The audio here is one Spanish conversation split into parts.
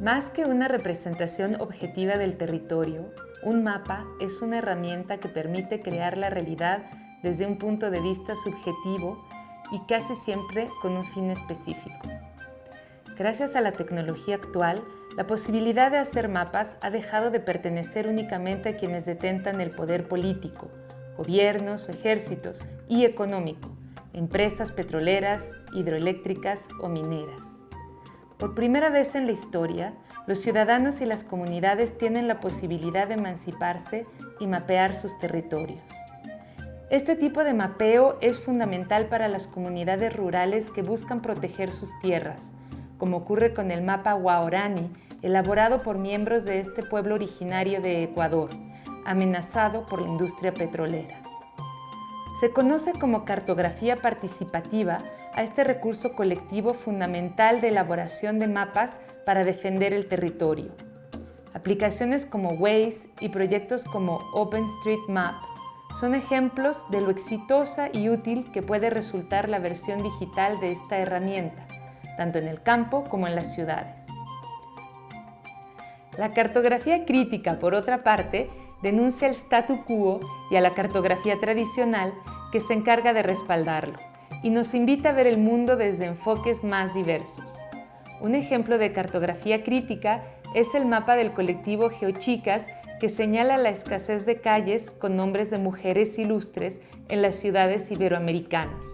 Más que una representación objetiva del territorio, un mapa es una herramienta que permite crear la realidad desde un punto de vista subjetivo y casi siempre con un fin específico. Gracias a la tecnología actual, la posibilidad de hacer mapas ha dejado de pertenecer únicamente a quienes detentan el poder político, gobiernos o ejércitos, y económico, empresas petroleras, hidroeléctricas o mineras. Por primera vez en la historia, los ciudadanos y las comunidades tienen la posibilidad de emanciparse y mapear sus territorios. Este tipo de mapeo es fundamental para las comunidades rurales que buscan proteger sus tierras, como ocurre con el mapa Guarani, elaborado por miembros de este pueblo originario de Ecuador, amenazado por la industria petrolera. Se conoce como cartografía participativa a este recurso colectivo fundamental de elaboración de mapas para defender el territorio. Aplicaciones como Waze y proyectos como OpenStreetMap son ejemplos de lo exitosa y útil que puede resultar la versión digital de esta herramienta, tanto en el campo como en las ciudades. La cartografía crítica, por otra parte, denuncia el statu quo y a la cartografía tradicional que se encarga de respaldarlo, y nos invita a ver el mundo desde enfoques más diversos. Un ejemplo de cartografía crítica es el mapa del colectivo Geochicas, que señala la escasez de calles con nombres de mujeres ilustres en las ciudades iberoamericanas.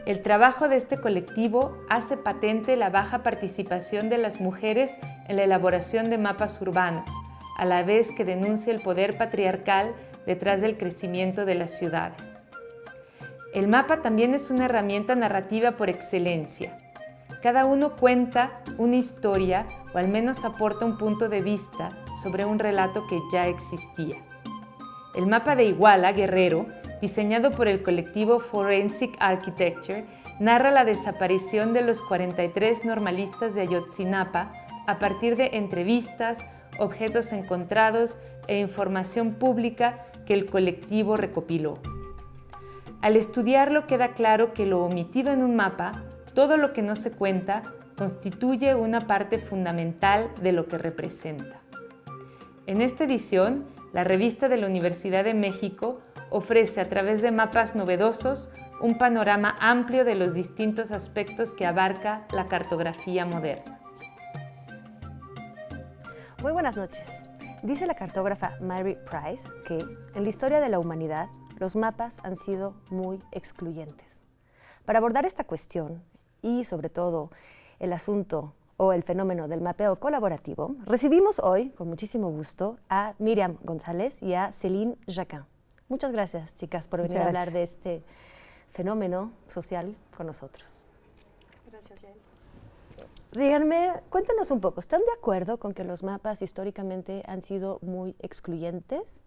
El trabajo de este colectivo hace patente la baja participación de las mujeres en la elaboración de mapas urbanos, a la vez que denuncia el poder patriarcal detrás del crecimiento de las ciudades. El mapa también es una herramienta narrativa por excelencia. Cada uno cuenta una historia o al menos aporta un punto de vista sobre un relato que ya existía. El mapa de Iguala, Guerrero, diseñado por el colectivo Forensic Architecture, narra la desaparición de los 43 normalistas de Ayotzinapa a partir de entrevistas, objetos encontrados e información pública que el colectivo recopiló. Al estudiarlo queda claro que lo omitido en un mapa, todo lo que no se cuenta, constituye una parte fundamental de lo que representa. En esta edición, la revista de la Universidad de México ofrece a través de mapas novedosos un panorama amplio de los distintos aspectos que abarca la cartografía moderna. Muy buenas noches. Dice la cartógrafa Mary Price que en la historia de la humanidad los mapas han sido muy excluyentes. Para abordar esta cuestión y sobre todo el asunto o el fenómeno del mapeo colaborativo, recibimos hoy, con muchísimo gusto, a Miriam González y a Céline Jacquin. Muchas gracias, chicas, por venir a hablar de este fenómeno social con nosotros. Gracias, Yael. Díganme, cuéntanos un poco, ¿están de acuerdo con que los mapas históricamente han sido muy excluyentes?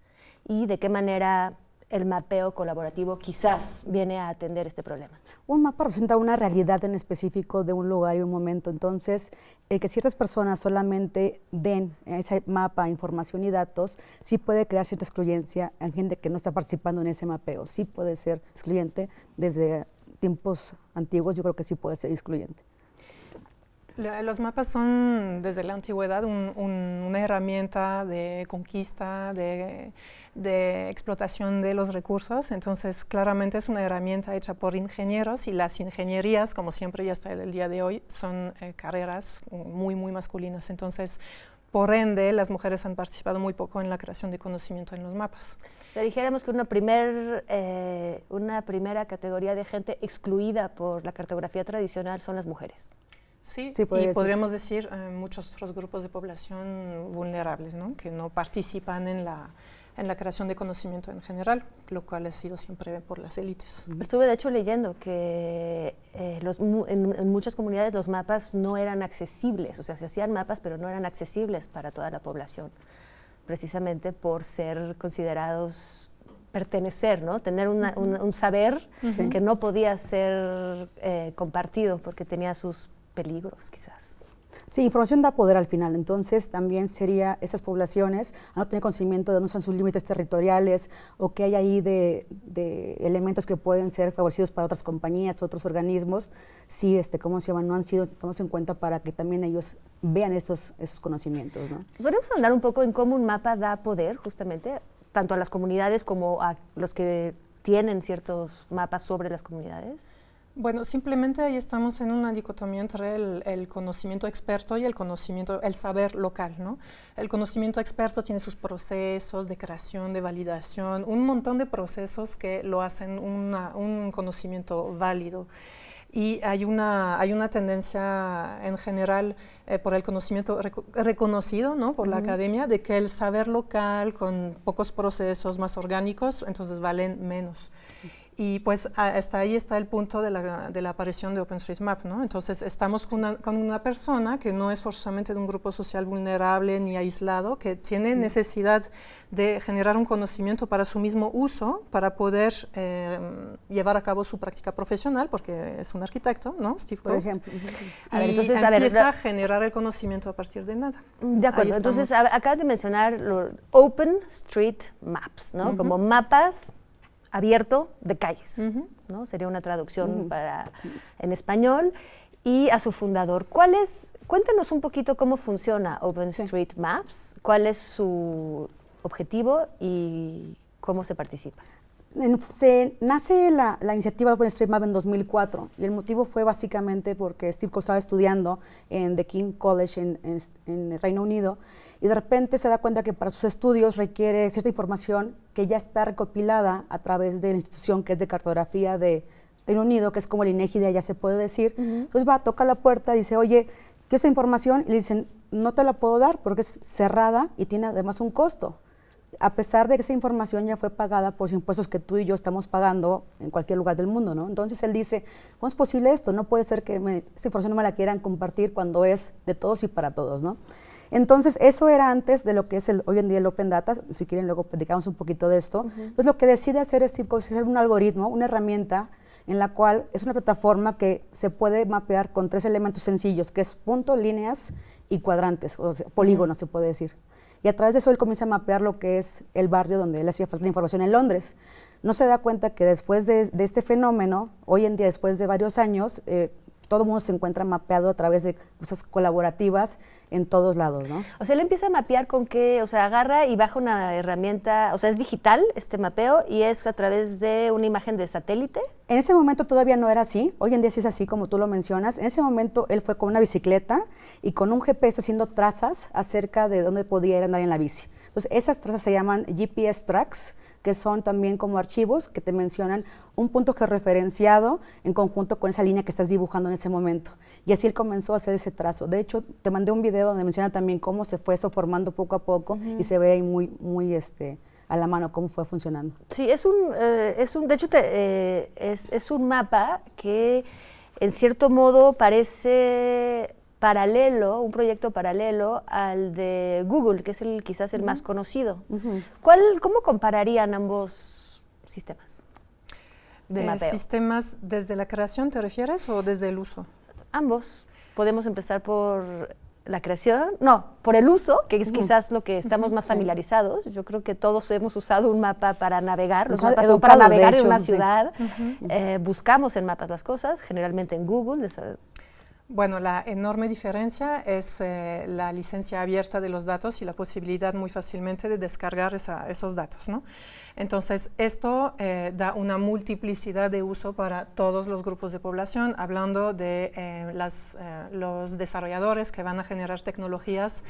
¿Y de qué manera el mapeo colaborativo quizás viene a atender este problema? Un mapa representa una realidad en específico de un lugar y un momento, entonces el que ciertas personas solamente den en ese mapa información y datos sí puede crear cierta excluyencia en gente que no está participando en ese mapeo, sí puede ser excluyente desde tiempos antiguos, yo creo que sí puede ser excluyente. Los mapas son desde la antigüedad una herramienta de conquista, de explotación de los recursos, entonces claramente es una herramienta hecha por ingenieros y las ingenierías, como siempre y hasta el día de hoy, son carreras muy masculinas, entonces por ende las mujeres han participado muy poco en la creación de conocimiento en los mapas. O sea, dijéramos que una primera categoría de gente excluida por la cartografía tradicional son las mujeres. Sí, y podríamos decir muchos otros grupos de población vulnerables, ¿no? Que no participan en la creación de conocimiento en general, lo cual ha sido siempre por las élites. Estuve de hecho leyendo que en muchas comunidades los mapas no eran accesibles, o sea, se hacían mapas pero no eran accesibles para toda la población, precisamente por ser considerados pertenecer, ¿no? Tener un saber que no podía ser compartido porque tenía sus peligros, quizás. Sí, información da poder al final, entonces también sería esas poblaciones a no tener conocimiento de dónde están sus límites territoriales o qué hay ahí de elementos que pueden ser favorecidos para otras compañías, otros organismos, sí, ¿cómo se llama? No han sido tomados en cuenta para que también ellos vean esos conocimientos, ¿no? ¿Podemos hablar un poco en cómo un mapa da poder justamente, tanto a las comunidades como a los que tienen ciertos mapas sobre las comunidades? Bueno, simplemente ahí estamos en una dicotomía entre el conocimiento experto y el saber local, ¿no? El conocimiento experto tiene sus procesos de creación, de validación, un montón de procesos que lo hacen un conocimiento válido. Y hay una tendencia en general por el conocimiento reconocido, ¿no? Por la academia, de que el saber local con pocos procesos más orgánicos, entonces valen menos. Y pues hasta ahí está el punto de la aparición de OpenStreetMap, ¿no? Entonces estamos con una persona que no es forzosamente de un grupo social vulnerable ni aislado, que tiene necesidad de generar un conocimiento para su mismo uso, para poder llevar a cabo su práctica profesional, porque es un arquitecto, ¿no? Steve Coast. Por ejemplo. Entonces, empieza a generar el conocimiento a partir de nada. De acuerdo, entonces acabas de mencionar OpenStreetMaps, ¿no? Como mapas abierto de calles, ¿no? Sería una traducción en español. Y a su fundador, cuéntanos un poquito cómo funciona OpenStreetMaps, cuál es su objetivo y cómo se participa. Nace la iniciativa de OpenStreetMap en 2004 y el motivo fue básicamente porque Steve Coast estaba estudiando en The King College en el Reino Unido y de repente se da cuenta que para sus estudios requiere cierta información que ya está recopilada a través de la institución que es de cartografía de Reino Unido, que es como el INEGI de allá se puede decir. Entonces toca la puerta y dice, oye, ¿qué es esa información? Y le dicen, no te la puedo dar porque es cerrada y tiene además un costo. A pesar de que esa información ya fue pagada por los impuestos que tú y yo estamos pagando en cualquier lugar del mundo, ¿no? Entonces él dice, ¿cómo es posible esto? No puede ser que esa información no me la quieran compartir cuando es de todos y para todos, ¿no? Entonces eso era antes de lo que es hoy en día el Open Data, si quieren luego platicamos un poquito de esto. Entonces lo que decide hacer Steve Coast es hacer un algoritmo, una herramienta en la cual es una plataforma que se puede mapear con 3 elementos sencillos, que es punto, líneas y cuadrantes, o sea, polígonos se puede decir. Y a través de eso él comienza a mapear lo que es el barrio donde él hacía falta de información en Londres. No se da cuenta que después de este fenómeno, hoy en día, después de varios años, todo el mundo se encuentra mapeado a través de cosas colaborativas en todos lados, ¿no? O sea, él empieza a mapear con qué, o sea, agarra y baja una herramienta, o sea, es digital este mapeo y es a través de una imagen de satélite. En ese momento todavía no era así, hoy en día sí es así como tú lo mencionas. En ese momento él fue con una bicicleta y con un GPS haciendo trazas acerca de dónde podía ir a andar en la bici. Entonces esas trazas se llaman GPS tracks, que son también como archivos que te mencionan un punto georreferenciado en conjunto con esa línea que estás dibujando en ese momento. Y así él comenzó a hacer ese trazo. De hecho, te mandé un video donde menciona también cómo se fue eso formando poco a poco y se ve ahí muy a la mano cómo fue funcionando. Sí, de hecho, es un mapa que en cierto modo parece paralelo, un proyecto paralelo al de Google, que es quizás el más conocido. ¿Cómo compararían ambos sistemas de mapeo? ¿Sistemas desde la creación te refieres o desde el uso? Ambos. Podemos empezar por la creación, no, por el uso, que es quizás lo que estamos más familiarizados. Yo creo que todos hemos usado un mapa para navegar, los mapas son para navegar en una ciudad. Buscamos en mapas las cosas, generalmente en Google. Bueno, la enorme diferencia es la licencia abierta de los datos y la posibilidad muy fácilmente de descargar esos datos, ¿no? Entonces, esto da una multiplicidad de uso para todos los grupos de población, hablando de los desarrolladores que van a generar tecnologías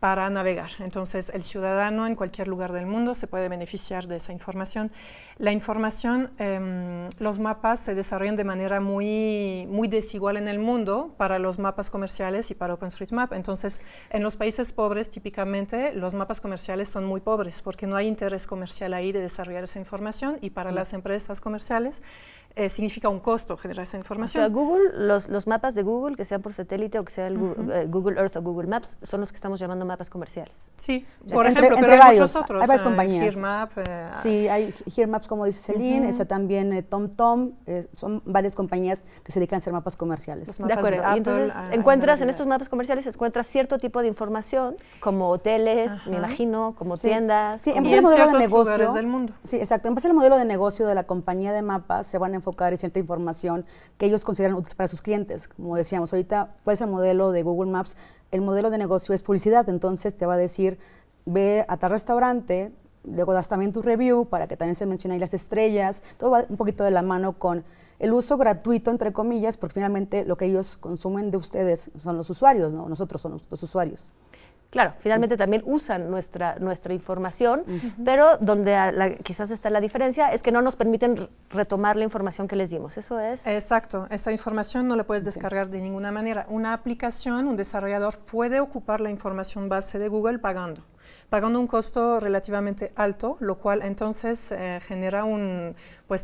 para navegar. Entonces, el ciudadano en cualquier lugar del mundo se puede beneficiar de esa información. La información, los mapas se desarrollan de manera muy desigual en el mundo para los mapas comerciales y para OpenStreetMap. Entonces, en los países pobres, típicamente, los mapas comerciales son muy pobres porque no hay interés comercial ahí de desarrollar esa información y para las empresas comerciales significa un costo generar esa O información. sea, Google, los mapas de Google, que sean por satélite o que sea el Google Earth o Google Maps, son los que estamos llamando mapas comerciales. Sí, O sea, por entre ejemplo, pero hay varios, muchos otros. hay varias compañías. Hearmap, Sí, hay Hearmaps, como dice Celine, está también TomTom, son varias compañías que se dedican a hacer mapas comerciales. los De mapas acuerdo. Apple, Y entonces hay encuentras en variedad. estos mapas comerciales encuentras cierto tipo de información, como hoteles, me imagino, como tiendas. Sí, en como- base al en modelo de ciertos negocio, lugares del mundo. Sí, exacto. En base al modelo de negocio de la compañía de mapas, se van a enfocar en cierta información que ellos consideran útil para sus clientes. Como decíamos, ahorita, ¿cuál es el modelo de Google Maps? El modelo de negocio es publicidad, entonces te va a decir, ve a tal restaurante, luego das también tu review para que también se mencionen ahí las estrellas, todo va un poquito de la mano con el uso gratuito, entre comillas, porque finalmente lo que ellos consumen de ustedes son los usuarios, ¿no? Nosotros somos los usuarios. Claro, finalmente también usan nuestra información, pero donde quizás está la diferencia es que no nos permiten retomar la información que les dimos. Eso es... Exacto, esa información no la puedes descargar de ninguna manera. Una aplicación, un desarrollador puede ocupar la información base de Google pagando un costo relativamente alto, lo cual entonces genera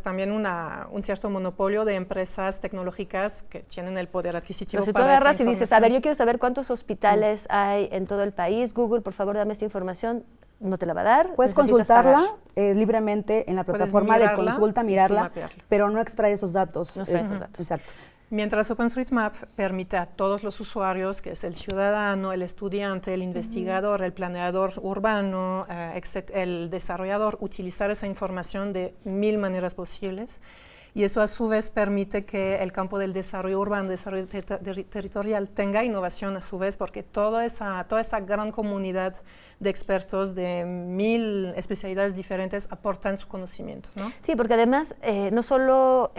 también un cierto monopolio de empresas tecnológicas que tienen el poder adquisitivo Pero si tú para esa agarras y dices, a ver, información. yo quiero saber cuántos hospitales hay en todo el país, Google, por favor, dame esta información, no te la va a dar. Puedes necesitas consultarla pagar. libremente en la Puedes plataforma de mirarla consulta, y tú mirarla, mapearla. pero no extrae esos datos. No extrae esos datos. Exacto. Mientras OpenStreetMap permite a todos los usuarios, que es el ciudadano, el estudiante, el investigador, el planeador urbano, el desarrollador, utilizar esa información de 1000 maneras posibles. Y eso a su vez permite que el campo del desarrollo urbano, desarrollo territorial, tenga innovación a su vez, porque toda esa gran comunidad de expertos de 1000 especialidades diferentes aportan su conocimiento, ¿no? Sí, porque además, no solo,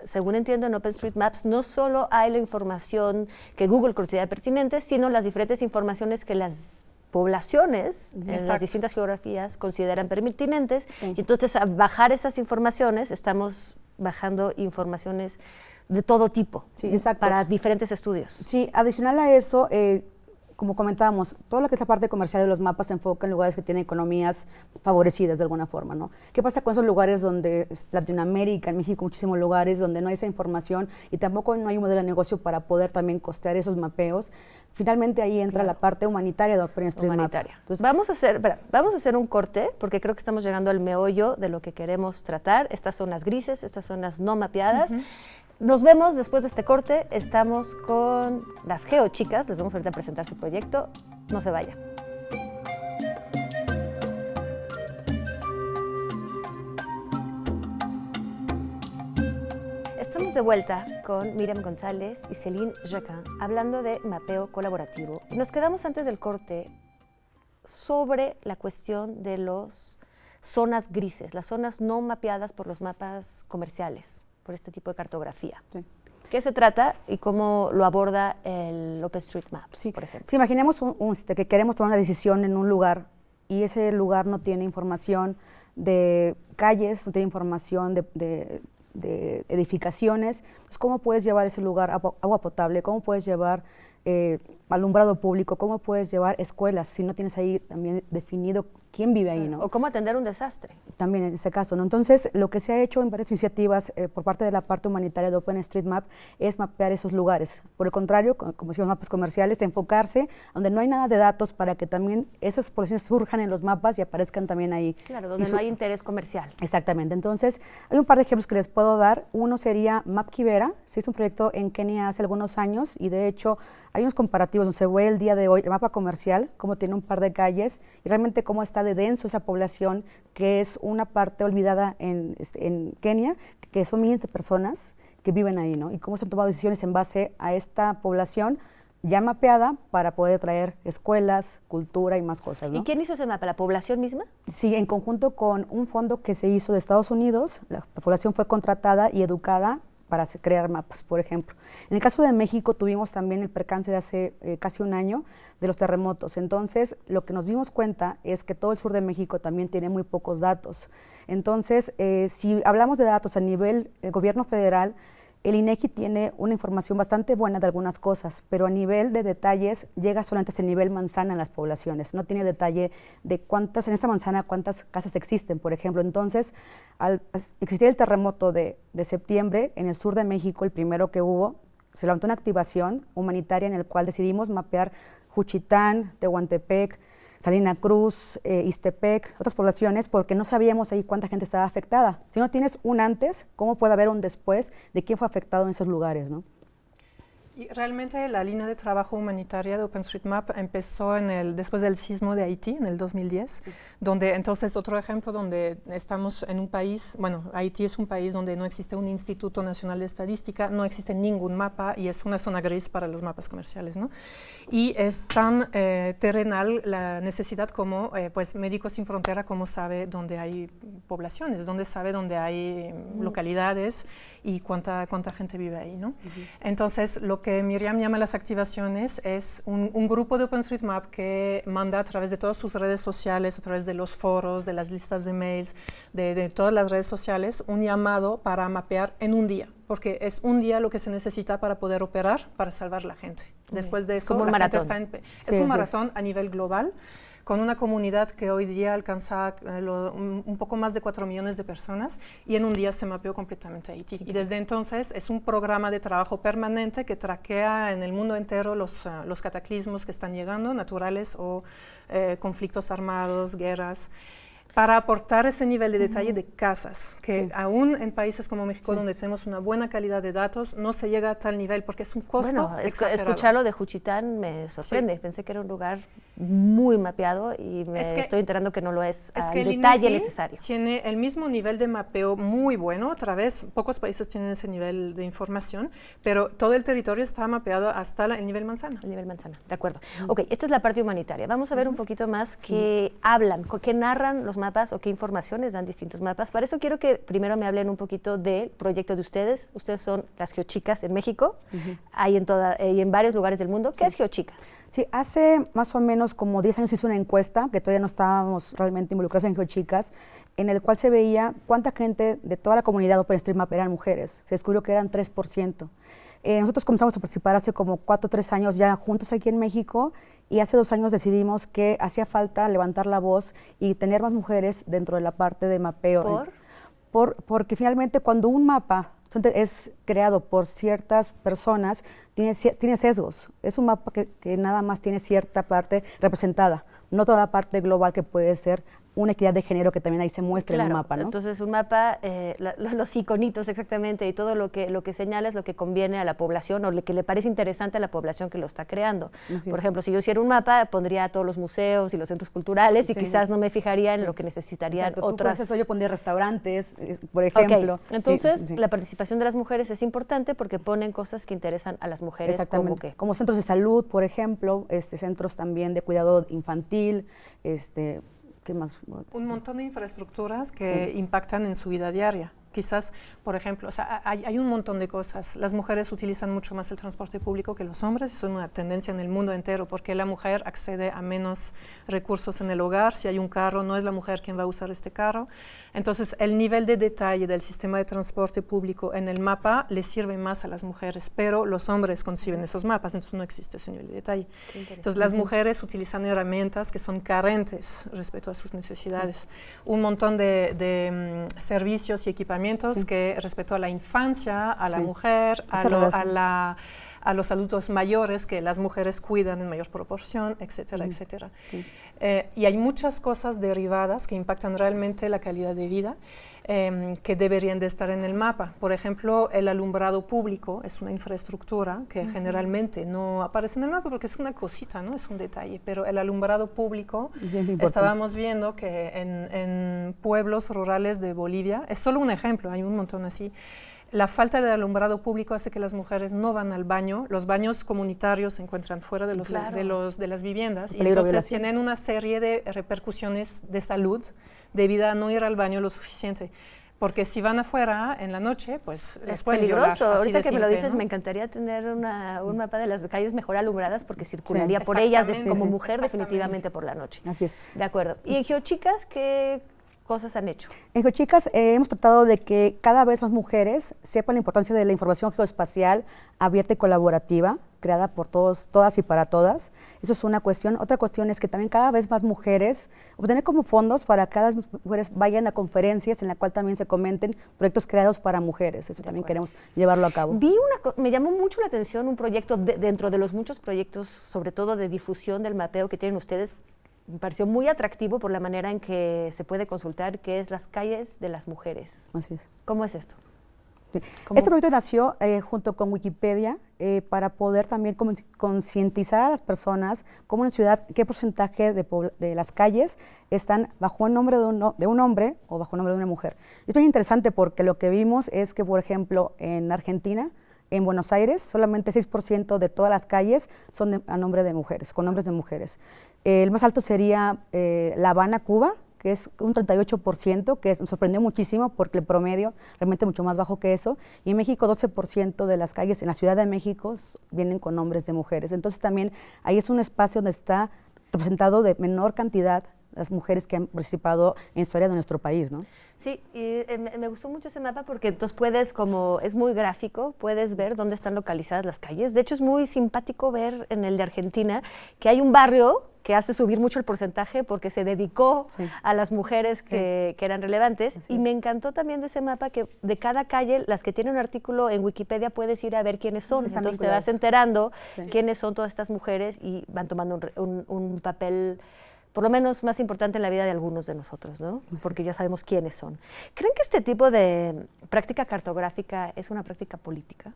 según entiendo en OpenStreetMaps, no solo hay la información que Google considera pertinente, sino las diferentes informaciones que las poblaciones en las Exacto. distintas geografías consideran pertinentes. Y entonces, al bajar esas informaciones, estamos bajando informaciones de todo tipo, Sí, exacto. para diferentes estudios. Sí, adicional a eso, como comentábamos, todo lo que es la parte comercial de los mapas se enfoca en lugares que tienen economías favorecidas de alguna forma, ¿no? ¿Qué pasa con esos lugares donde Latinoamérica, en México, muchísimos lugares donde no hay esa información y tampoco no hay un modelo de negocio para poder también costear esos mapeos? Finalmente ahí entra la parte humanitaria de OpenStreetMap. Humanitaria. Entonces, Vamos a hacer un corte, porque creo que estamos llegando al meollo de lo que queremos tratar. Estas son las grises, estas son las no mapeadas. Nos vemos después de este corte. Estamos con las geochicas. Les vamos ahorita a presentar su proyecto. No se vayan. Estamos de vuelta con Miriam González y Céline Jacquin hablando de mapeo colaborativo. Nos quedamos antes del corte sobre la cuestión de las zonas grises, las zonas no mapeadas por los mapas comerciales, por este tipo de cartografía. Sí. ¿Qué se trata y cómo lo aborda el OpenStreetMap, Sí, por ejemplo? sí, imaginemos que queremos tomar una decisión en un lugar y ese lugar no tiene información de calles, no tiene información de edificaciones. Entonces, ¿cómo puedes llevar ese lugar agua potable? ¿Cómo puedes llevar alumbrado público? ¿Cómo puedes llevar escuelas si no tienes ahí también definido quién vive ahí, ¿no? O cómo atender un desastre. También en ese caso, ¿no? Entonces, lo que se ha hecho en varias iniciativas por parte de la parte humanitaria de OpenStreetMap es mapear esos lugares. Por el contrario, como decimos, mapas comerciales, enfocarse donde no hay nada de datos para que también esas poblaciones surjan en los mapas y aparezcan también ahí. Claro, donde no hay interés comercial. Exactamente. Entonces, hay un par de ejemplos que les puedo dar. Uno sería MapKibera. Se hizo un proyecto en Kenia hace algunos años y, de hecho, hay unos comparativos donde se ve el día de hoy el mapa comercial, cómo tiene un par de calles y realmente cómo está de denso esa población, que es una parte olvidada en Kenia, que son miles de personas que viven ahí, ¿no? Y cómo se han tomado decisiones en base a esta población ya mapeada para poder traer escuelas, cultura y más cosas, ¿no? ¿Y quién hizo ese mapa? ¿La población misma? Sí, en conjunto con un fondo que se hizo de Estados Unidos, la población fue contratada y educada para crear mapas, por ejemplo. En el caso de México tuvimos también el percance de hace casi un año de los terremotos. Entonces, lo que nos dimos cuenta es que todo el sur de México también tiene muy pocos datos. Entonces, si hablamos de datos a nivel gobierno federal, el INEGI tiene una información bastante buena de algunas cosas, pero a nivel de detalles llega solamente hasta el nivel manzana en las poblaciones. No tiene detalle de en esa manzana cuántas casas existen, por ejemplo. Entonces, al existir el terremoto de septiembre en el sur de México, el primero que hubo, se levantó una activación humanitaria en el cual decidimos mapear Juchitán, Tehuantepec, Salina Cruz, Ixtepec, otras poblaciones, porque no sabíamos ahí cuánta gente estaba afectada. Si no tienes un antes, ¿cómo puede haber un después de quién fue afectado en esos lugares, ¿no? Y realmente la línea de trabajo humanitaria de OpenStreetMap empezó después del sismo de Haití en el 2010, donde entonces otro ejemplo donde estamos en un país, bueno, Haití es un país donde no existe un Instituto Nacional de Estadística, no existe ningún mapa y es una zona gris para los mapas comerciales, ¿no? Y es tan terrenal la necesidad como, pues, Médicos Sin Frontera, como sabe dónde hay poblaciones, dónde sabe dónde hay localidades y cuánta gente vive ahí, ¿no? Entonces, lo que Miriam llama las activaciones es un grupo de OpenStreetMap que manda a través de todas sus redes sociales, a través de los foros, de las listas de mails, de todas las redes sociales, un llamado para mapear en un día, porque es un día lo que se necesita para poder operar, para salvar la gente. Después de eso, como un maratón. Es un maratón a nivel global, con una comunidad que hoy día alcanza un poco más de 4 millones de personas y en un día se mapeó completamente Haití. Y desde entonces es un programa de trabajo permanente que traquea en el mundo entero los cataclismos que están llegando, naturales o conflictos armados, guerras, para aportar ese nivel de detalle de casas, que aún en países como México, donde tenemos una buena calidad de datos, no se llega a tal nivel, porque es un costo exagerado. Escucharlo de Juchitán me sorprende. Pensé que era un lugar muy mapeado y estoy enterando que no lo es al detalle necesario. Tiene el mismo nivel de mapeo muy bueno, otra vez, pocos países tienen ese nivel de información, pero todo el territorio está mapeado hasta el nivel manzana. El nivel manzana, de acuerdo. Ok, esta es la parte humanitaria. Vamos a ver un poquito más qué hablan, qué narran los mapas o qué informaciones dan distintos mapas. Para eso quiero que primero me hablen un poquito del proyecto de ustedes. Ustedes son las Geochicas en México, hay en varios lugares del mundo. ¿Qué es Geochicas? Sí, hace más o menos como 10 años hice una encuesta, que todavía no estábamos realmente involucrados en Geochicas, en el cual se veía cuánta gente de toda la comunidad OpenStreetMap eran mujeres. Se descubrió que eran 3%. Nosotros comenzamos a participar hace como 4 o 3 años ya juntos aquí en México, y hace 2 años decidimos que hacía falta levantar la voz y tener más mujeres dentro de la parte de mapeo. Porque finalmente cuando un mapa es creado por ciertas personas, tiene sesgos. Es un mapa que nada más tiene cierta parte representada, no toda la parte global que puede ser una equidad de género que también ahí se muestra en un mapa, ¿no? Entonces un mapa, los iconitos exactamente y todo lo que señala es lo que conviene a la población o lo que le parece interesante a la población que lo está creando. Por ejemplo, si yo hiciera un mapa, pondría a todos los museos y los centros culturales y quizás no me fijaría en lo que necesitarían otras. Eso yo pondría restaurantes, por ejemplo. Entonces, la participación de las mujeres es importante porque ponen cosas que interesan a las mujeres. Exactamente. Como centros de salud, por ejemplo, centros también de cuidado infantil, ¿qué más? Un montón de infraestructuras que impactan en su vida diaria. Quizás, por ejemplo, hay un montón de cosas. Las mujeres utilizan mucho más el transporte público que los hombres. Es una tendencia en el mundo entero porque la mujer accede a menos recursos en el hogar. Si hay un carro, no es la mujer quien va a usar este carro. Entonces, el nivel de detalle del sistema de transporte público en el mapa le sirve más a las mujeres, pero los hombres conciben esos mapas, entonces no existe ese nivel de detalle. Entonces, las mujeres utilizan herramientas que son carentes respecto a sus necesidades. Un montón de servicios y equipamientos que respecto a la infancia, a la mujer, a los adultos mayores que las mujeres cuidan en mayor proporción, etcétera, etcétera. Y hay muchas cosas derivadas que impactan realmente la calidad de vida que deberían de estar en el mapa. Por ejemplo, el alumbrado público es una infraestructura que generalmente no aparece en el mapa porque es una cosita, ¿no? Es un detalle, pero el alumbrado público, estábamos viendo que en pueblos rurales de Bolivia, es solo un ejemplo, hay un montón así. La falta de alumbrado público hace que las mujeres no van al baño. Los baños comunitarios se encuentran fuera de las viviendas y entonces tienen una serie de repercusiones de salud debido a no ir al baño lo suficiente. Porque si van afuera en la noche, pues es peligroso. Ahorita que me lo dices, ¿no? Me encantaría tener un mapa de las calles mejor alumbradas porque circularía por ellas como mujer definitivamente por la noche. Así es. De acuerdo. Y en Geochicas, ¿qué cosas han hecho? En GeoChicas hemos tratado de que cada vez más mujeres sepan la importancia de la información geoespacial abierta y colaborativa, creada por todos, todas y para todas. Eso es una cuestión. Otra cuestión es que también cada vez más mujeres, obtener como fondos para que cada vez mujeres vayan a conferencias en la cual también se comenten proyectos creados para mujeres. Eso también queremos llevarlo a cabo. Me llamó mucho la atención un proyecto dentro de los muchos proyectos, sobre todo de difusión del mapeo que tienen ustedes. Me pareció muy atractivo por la manera en que se puede consultar, que es las calles de las mujeres. Así es. ¿Cómo es esto? Sí. Este proyecto nació junto con Wikipedia para poder también concientizar a las personas cómo en la ciudad, qué porcentaje de las calles están bajo el nombre de un hombre o bajo el nombre de una mujer. Es muy interesante porque lo que vimos es que, por ejemplo, en Argentina, en Buenos Aires, solamente 6% de todas las calles son a nombre de mujeres, con nombres de mujeres. El más alto sería La Habana, Cuba, que es un 38%, que nos sorprendió muchísimo porque el promedio realmente mucho más bajo que eso. Y en México 12% de las calles en la Ciudad de México vienen con nombres de mujeres. Entonces también ahí es un espacio donde está representado de menor cantidad las mujeres que han participado en la historia de nuestro país, ¿no? Sí, y me gustó mucho ese mapa porque entonces puedes, como es muy gráfico, puedes ver dónde están localizadas las calles. De hecho, es muy simpático ver en el de Argentina que hay un barrio que hace subir mucho el porcentaje porque se dedicó a las mujeres que eran relevantes. Y me encantó también de ese mapa que de cada calle, las que tienen un artículo en Wikipedia, puedes ir a ver quiénes son. Entonces te vas enterando quiénes son todas estas mujeres y van tomando un papel por lo menos más importante en la vida de algunos de nosotros, ¿no? Porque ya sabemos quiénes son. ¿Creen que este tipo de práctica cartográfica es una práctica política?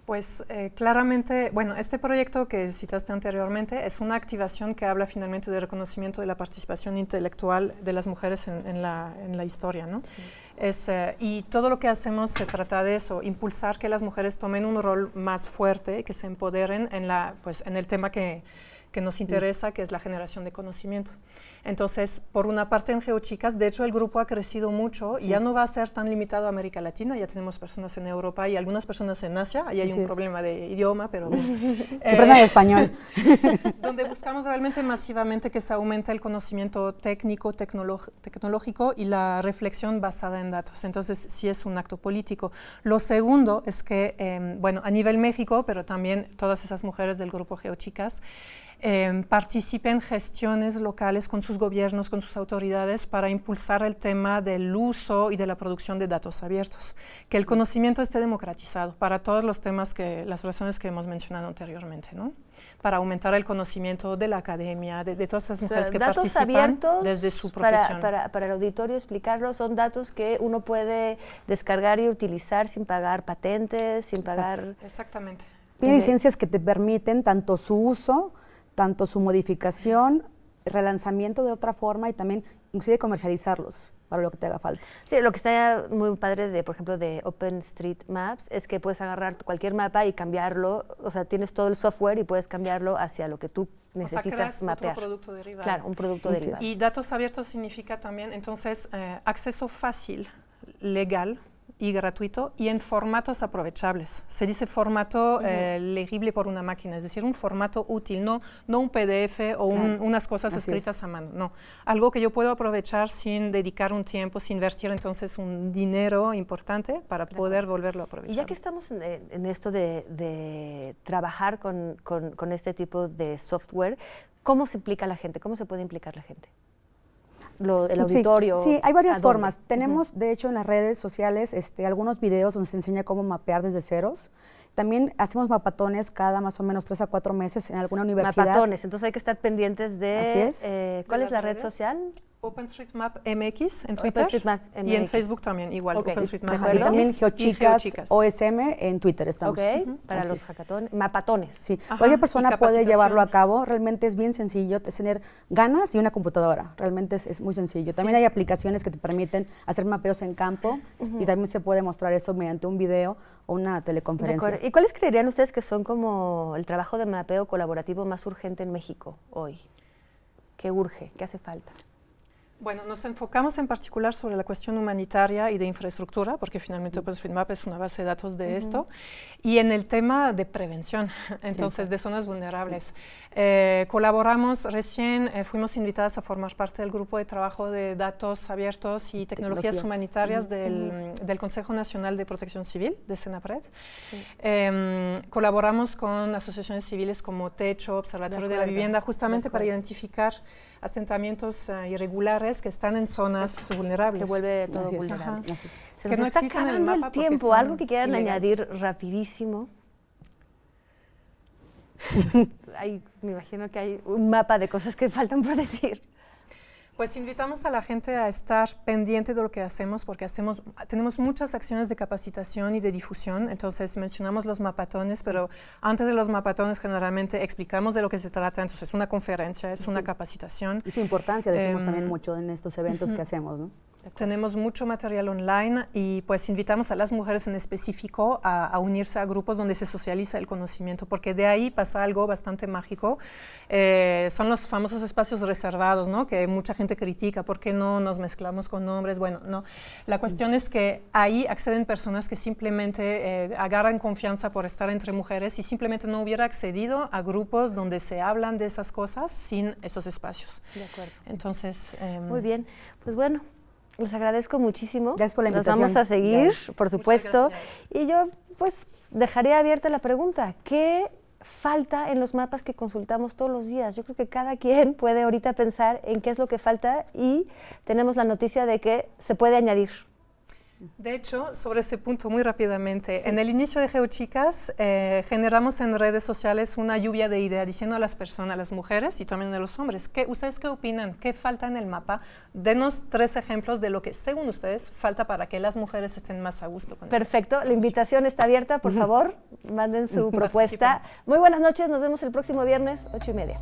Pues claramente, bueno, este proyecto que citaste anteriormente es una activación que habla finalmente de reconocimiento de la participación intelectual de las mujeres en la historia, ¿no? Sí. Y todo lo que hacemos se trata de eso, impulsar que las mujeres tomen un rol más fuerte, que se empoderen en el tema que nos interesa, que es la generación de conocimiento. Entonces, por una parte en GeoChicas, de hecho el grupo ha crecido mucho y ya no va a ser tan limitado a América Latina, ya tenemos personas en Europa y algunas personas en Asia, ahí hay un problema de idioma, pero que aprendan español. Donde buscamos realmente masivamente que se aumente el conocimiento técnico, tecnológico y la reflexión basada en datos. Entonces, sí es un acto político. Lo segundo es que, bueno, a nivel México, pero también todas esas mujeres del grupo GeoChicas, participen en gestiones locales con sus gobiernos, con sus autoridades para impulsar el tema del uso y de la producción de datos abiertos, que el conocimiento esté democratizado para todos los temas las razones que hemos mencionado anteriormente, ¿no? Para aumentar el conocimiento de la academia, de todas esas mujeres que participan desde su profesión. Para el auditorio explicarlo, son datos que uno puede descargar y utilizar sin pagar patentes, sin pagar... Exactamente. Tiene licencias que te permiten tanto su uso, tanto su modificación, relanzamiento de otra forma y también inclusive comercializarlos para lo que te haga falta. Sí, lo que está muy padre por ejemplo, de OpenStreetMaps es que puedes agarrar cualquier mapa y cambiarlo, o sea, tienes todo el software y puedes cambiarlo hacia lo que tú necesitas mapear. Otro producto derivado. Claro, un producto derivado. Y datos abiertos significa también, entonces, acceso fácil, legal y gratuito y en formatos aprovechables. Se dice formato legible por una máquina, es decir, un formato útil, no un PDF o unas cosas escritas a mano, no. Algo que yo puedo aprovechar sin dedicar un tiempo, sin invertir entonces un dinero importante para poder volverlo a aprovechar. Y ya que estamos en esto de trabajar con este tipo de software, ¿cómo se implica la gente? ¿Cómo se puede implicar la gente? El auditorio. Sí, hay varias formas. Tenemos, de hecho, en las redes sociales algunos videos donde se enseña cómo mapear desde ceros. También hacemos mapatones cada más o menos 3 a 4 meses en alguna universidad. Mapatones, entonces hay que estar pendientes de... Así es. ¿Cuál es la red social? OpenStreetMap MX en Twitter y en Facebook también, igual, OpenStreetMap. Y también GeoChicas OSM en Twitter estamos. Para los mapatones. Sí, cualquier persona puede llevarlo a cabo, realmente es bien sencillo, es tener ganas y una computadora, realmente es muy sencillo. También hay aplicaciones que te permiten hacer mapeos en campo y también se puede mostrar eso mediante un video o una teleconferencia. ¿Y cuáles creerían ustedes que son como el trabajo de mapeo colaborativo más urgente en México hoy? ¿Qué urge? ¿Qué hace falta? Bueno, nos enfocamos en particular sobre la cuestión humanitaria y de infraestructura, porque finalmente OpenStreetMap es una base de datos de esto, y en el tema de prevención, entonces de zonas vulnerables. Colaboramos recién, fuimos invitadas a formar parte del grupo de trabajo de datos abiertos y tecnologías humanitarias del Consejo Nacional de Protección Civil, de Senapred. Colaboramos con asociaciones civiles como Techo, Observatorio de la Vivienda, justamente para identificar asentamientos irregulares que están en zonas vulnerables. Que vuelve todo vulnerable. Se que nos no está existen en el acabando mapa el tiempo. porque Algo que quieran son añadir rapidísimo. Me imagino que hay un mapa de cosas que faltan por decir. Pues invitamos a la gente a estar pendiente de lo que hacemos, porque tenemos muchas acciones de capacitación y de difusión. Entonces mencionamos los mapatones, pero antes de los mapatones generalmente explicamos de lo que se trata. Entonces es una conferencia, es una capacitación. Y su importancia decimos también mucho en estos eventos que hacemos, ¿no? Tenemos mucho material online y pues invitamos a las mujeres en específico a unirse a grupos donde se socializa el conocimiento, porque de ahí pasa algo bastante mágico. Son los famosos espacios reservados, ¿no? Que mucha gente critica, ¿por qué no nos mezclamos con hombres? Bueno, no. La cuestión es que ahí acceden personas que simplemente agarran confianza por estar entre mujeres y simplemente no hubiera accedido a grupos donde se hablan de esas cosas sin esos espacios. De acuerdo. Entonces, muy bien, pues bueno. Les agradezco muchísimo. Gracias por la invitación. Nos vamos a seguir, por supuesto. Y yo, pues, dejaré abierta la pregunta. ¿Qué falta en los mapas que consultamos todos los días? Yo creo que cada quien puede ahorita pensar en qué es lo que falta y tenemos la noticia de que se puede añadir. De hecho, sobre ese punto muy rápidamente, en el inicio de GeoChicas generamos en redes sociales una lluvia de ideas diciendo a las personas, a las mujeres y también a los hombres, ¿ustedes qué opinan? ¿Qué falta en el mapa? Denos 3 ejemplos de lo que según ustedes falta para que las mujeres estén más a gusto con Perfecto, la invitación está abierta, por favor, manden su propuesta. Muy buenas noches, nos vemos el próximo viernes, 8:30.